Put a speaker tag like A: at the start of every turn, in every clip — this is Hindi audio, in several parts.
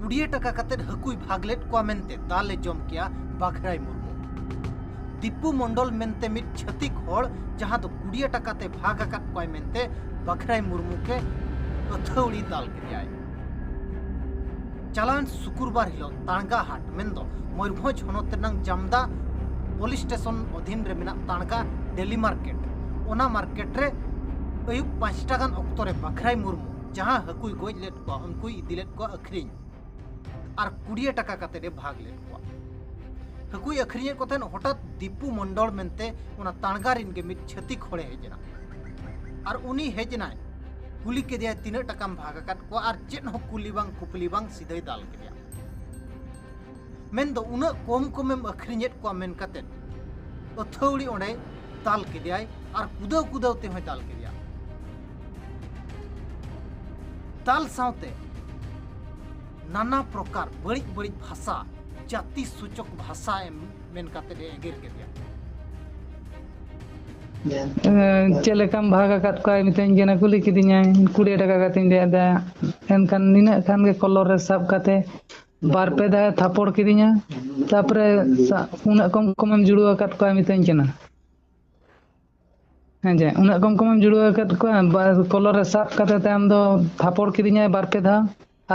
A: 20 টাকা কাতে হাকুই ভাগলেট কোয়া মেনতে দালে জম কিয়া বাঘরাই মুর্মু दीपू मंडल मेनते मिट छतिक होड़ जहां तो 20 टाकाते भाग आकात कोय मेनते बाघराई मुर्मू के अथौड़ी दाल के जाय चालान शुक्रवार हिलो ताणगा हाट मेनदो मयूरभंज हनत नंग जामदा पुलिस स्टेशन अधीन रे मेना ताणगा डेली मार्केट ओना मार्केट रे अयुब 5 टाकान अक्तो रे बाघराई मुर्मू जहां हकुई गोज लेट को उनकुई इदिलेट को अखरिन और 20 टाका काते रे भाग लेट को हकुई अखरिए को तेन हठात दीपू मंडल मेनते उना ताणगारिन के मिट छतिक होड़े हेजना और उनी हेजना कुली के दिया 3 टाकाम भाग आकात को और चेन हो कुली बांग कुपली बांग सीधे दाल के दिया मेन दो उना कोम कोमेम अखरिएट को मेन कातेन अथौड़ी ओंडे दाल के दिया और कुदाव कुदाव ते हो दाल के दिया दाल साउते नाना प्रकार बड़ी बड़ी भाषा जाति सूचक भाषा मेन काते एगेर के दिया
B: चलेकम भागा काट को मितें जना कुली किदिnya 20 टाका कातिन दे दा एनखान निना खान के कलर रे साब काते बार पे दा थापड़ किदिnya तापरे उना कम कमम जुड़ुआ काट को मितें जना जे उना कम कमम जुड़ुआ काट को कलर रे साब काते ताम दो थापड़ किदिnya बार पे दा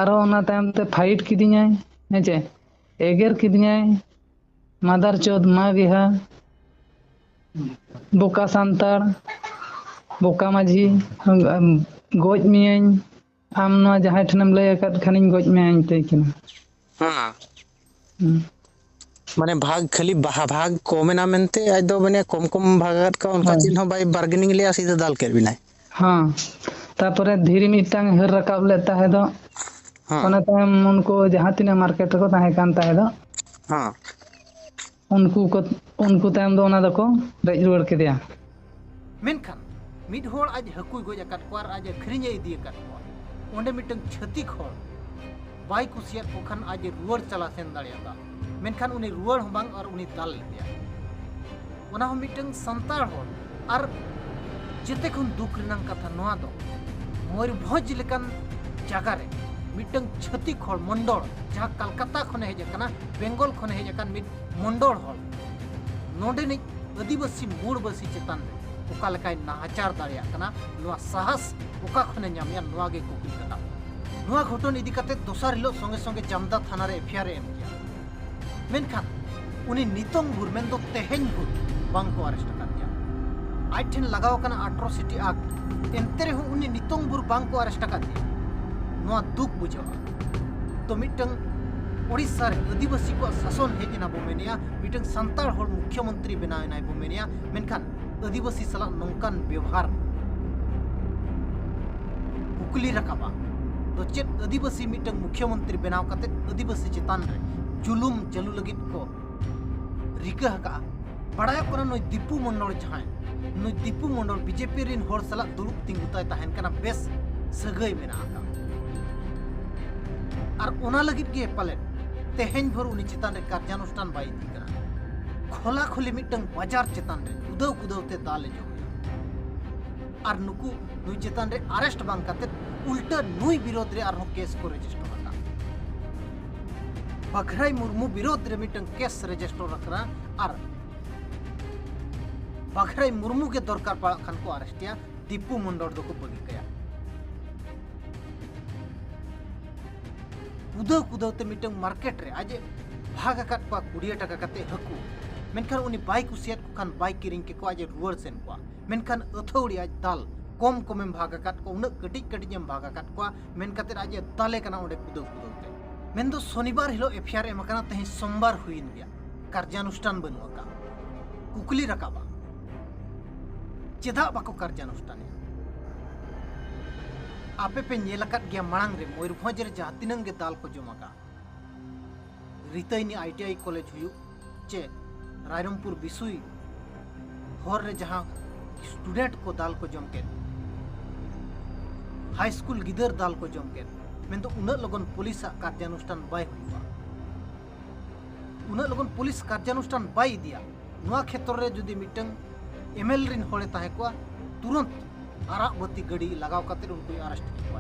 B: आरो ओना ताम ते फाइट किदिnya जे एगेर किदिnya मादार चोद मागिहा बोका सांतार बोका माझी गोज मियां आम ना जहां ठनम लय अकत खनिन गोज मियां ते किना
C: हां माने भाग खाली भाग कोमेना मेनते आज दो माने कम कम भागात का उनका चिन्ह बाय बार्गेनिंग लिया सीधा दाल कर बिनाय
B: हां तापरे धीरे मिटांग हर रकाब लेता है दो
C: हां
B: ओना ताम उनको जहां तिना मार्केट को ताहे कांता है दो
C: हां
B: उनको ताम दो ओना दको रेज रुवाड़ के दिया
A: मेनखान मिड होड़ आज हकुई गोज आकात को आज अखरिए इदी आकात को ओंडे मिटंग छतिक होड़ बाय कुसिया को खान आज रुवाड़ चला सेन दाड़ियाता मेनखान उनी रुवाड़ हम बांग और उनी दाल दिया ओना हम मिटंग संताड़ होड़ और जेते खन दुख रनांग कथा नोआ दो मयूरभंज लेकान जागा रे मिटंग छतिक होड़ मंडल जहां कलकत्ता खने हेज कना बेंगल खने हेज कन मिट मंडल होड़ नोडे नि आदिवासी मूलबासी चेतान रे ओका लेकाय नाहाचार दाड़िया कना नोआ साहस ओका खने ᱧᱟᱢया नोआ गे कुकुल कना नोआ घटन इदी कते दोसार हिलो संगे संगे जामदा थाना रे एफआईआर एम किया मेनखान उनी नितंग भुर मेन दो तेहेन भुर बांग को अरेस्ट कर दिया आज ठेन लगाव कना एट्रोसिटी एक्ट एनते रे उनी नितंग भुर बांग को अरेस्ट कर दिया नोआ दुख बुझावा तो मिटंग ओडिशा रे आदिवासी को शासन हेजना बो मेनिया मिटंग संताल होड़ मुख्यमंत्री बनायनाय बो मेनिया मेनखान आदिवासी सला नोंकान व्यवहार कुकली रकाबा तो चेत आदिवासी मिटंग मुख्यमंत्री बनाव काते आदिवासी चेतान रे जुलुम चलू लगित को रिका हका बड़ाय कोना नय दीपू मंडल जहां नय दीपू मंडल बीजेपी रिन होड़ सला दुरुप तिंगुताय ताहेन कना बेस सगई मेना का और ओना लगित के पाले तेहेन भर उनी चेतान रे कार्यानुष्ठान बाई दी कना खोला खोली मिटंग बाजार चेतान रे कुदाव कुदाव ते दाले जो और नुकु नुई चेतान रे अरेस्ट बांग काते उल्टा नुई विरोध रे आरो केस को रजिस्टर रखा बाघराई मुर्मू विरोध रे मिटंग केस रजिस्टर रखना और बाघराई मुर्मू के दरकार पड़ा खान को अरेस्टिया दीपू मंडल दो को बगी गया कुदाव कुदाव ते मिटंग मार्केट रे आज भाग आकात को 20 टाका काते हकु मेनखान उनी बाइक कुसियात को खान बाइक किरिंग के को आज रुवाड़ सेन को मेनखान अथौड़ी आज दाल कम कमेम भाग आकात को उन कटिक कटिक भाग आकात को मेन काते आज दाले कना ओंडे कुदाव कुदाव ते मेन दो शनिवार हिलो एफआईआर एम कना तेहे सोमवार हुइन गया कार्यानुष्ठान बनुआ का कुकली रकाबा चेदा बाको कार्यानुष्ठान आपे पे नेलकत गया मांग रे मयूरभंज रे जहां तिनंग गे दाल को जमाका रितैनी आईटीआई कॉलेज हुयु चे रायरंगपुर बिसुई होर रे जहां स्टूडेंट को दाल को जम के हाई स्कूल गिदर दाल को जम के मेन तो उन लगन पुलिस कार्यानुष्ठान बाय हुआ उन लगन पुलिस कार्यानुष्ठान बाय दिया नोआ क्षेत्र रे जुदी मिटंग एमएल रिन होले ताहे को तुरंत आराबती गाड़ी लगाव काते उनको अरेस्ट किया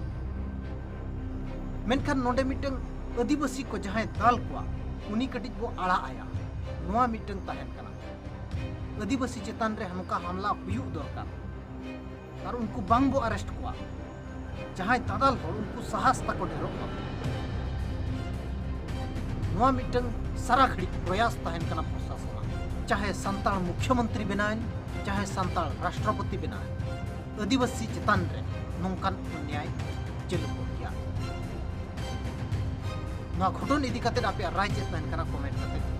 A: मेनखान नोडे मिटंग आदिवासी को जहां दाल को उनी कटिज बो आड़ा आया नोआ मिटंग ताहेन कना आदिवासी चेतान रे हनुका हमला हुयु दरकार और उनको बांग बो अरेस्ट को जहां दादाल हो उनको साहस तक ढेरो नोआ मिटंग सारा घड़ी प्रयास ताहेन कना प्रशासन चाहे संताल मुख्यमंत्री बनाएं चाहे संताल राष्ट्रपति बनाएं आदिवासी चेतान रे नोंकान न्याय चलु को गया ना घटन इदी काते आपे राय चेत ताहेन कना कमेंट करते